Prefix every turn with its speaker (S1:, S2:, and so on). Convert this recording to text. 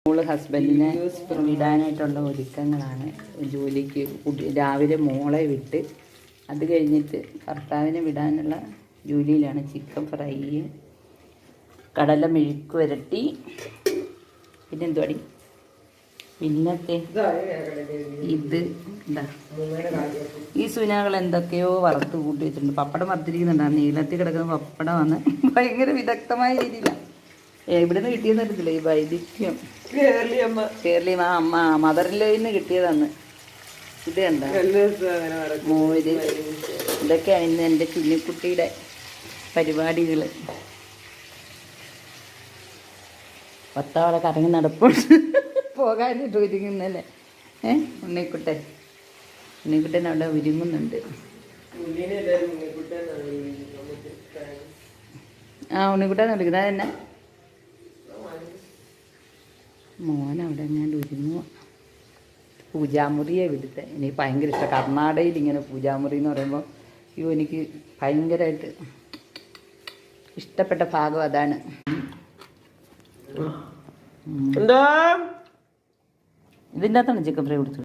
S1: മോള് ഹസ്ബൻഡിനെ വിടാനായിട്ടുള്ള ഒരുക്കങ്ങളാണ്. ജോലിക്ക് രാവിലെ മോളെ വിട്ട് അത് കഴിഞ്ഞിട്ട് ഭർത്താവിനെ വിടാനുള്ള ജോലിയിലാണ്. ചിക്കൻ ഫ്രൈ, കടല മെഴുക്ക് വരട്ടി, പിന്നെന്തുവാടി പിന്നത്തെ ഇത് എന്താ ഈ സുനാകൾ എന്തൊക്കെയോ വറുത്ത് കൂട്ടി വെച്ചിട്ടുണ്ട്. പപ്പടം വറുത്തിരിക്കുന്നുണ്ട്. നീളത്തിൽ കിടക്കുന്ന പപ്പടമാണ്. ഭയങ്കര വിദഗ്ധമായ രീതിയിലാണ്. ഇവിടെ നിന്ന് കിട്ടിയെന്ന് അറിയത്തില്ല ഈ വൈദിക്യം. കേരളീയ അമ്മ മദറിൽ നിന്ന് കിട്ടിയതാണ്. ഇത് കണ്ട മോര്. ഇതൊക്കെയാണ് ഇന്ന് എൻ്റെ കുഞ്ഞിക്കുട്ടിയുടെ പരിപാടികൾ. ഭർത്താവളെ കറങ്ങി നടപ്പുണ്ട്. പോകാനായിട്ട് ഒരുങ്ങുന്നല്ലേ ഉണ്ണിക്കുട്ടൻ അവിടെ ഒരുങ്ങുന്നുണ്ട്. ഉണ്ണിക്കുട്ടൻ വിളിക്കുന്നത് തന്നെ. മോൻ അവിടെ ഞാൻ ഒരുങ്ങുക. പൂജാമുറിയെ വിടുത്തെ എനിക്ക് ഭയങ്കര ഇഷ്ടം. കർണാടകയിൽ ഇങ്ങനെ പൂജാമുറി എന്ന് പറയുമ്പോൾ എനിക്ക് ഭയങ്കരമായിട്ട് ഇഷ്ടപ്പെട്ട ഭാഗം അതാണ്. ഇതിൻ്റെ അകത്താണ് ചിക്കൻ ഫ്രൈ കൊടുത്തത്.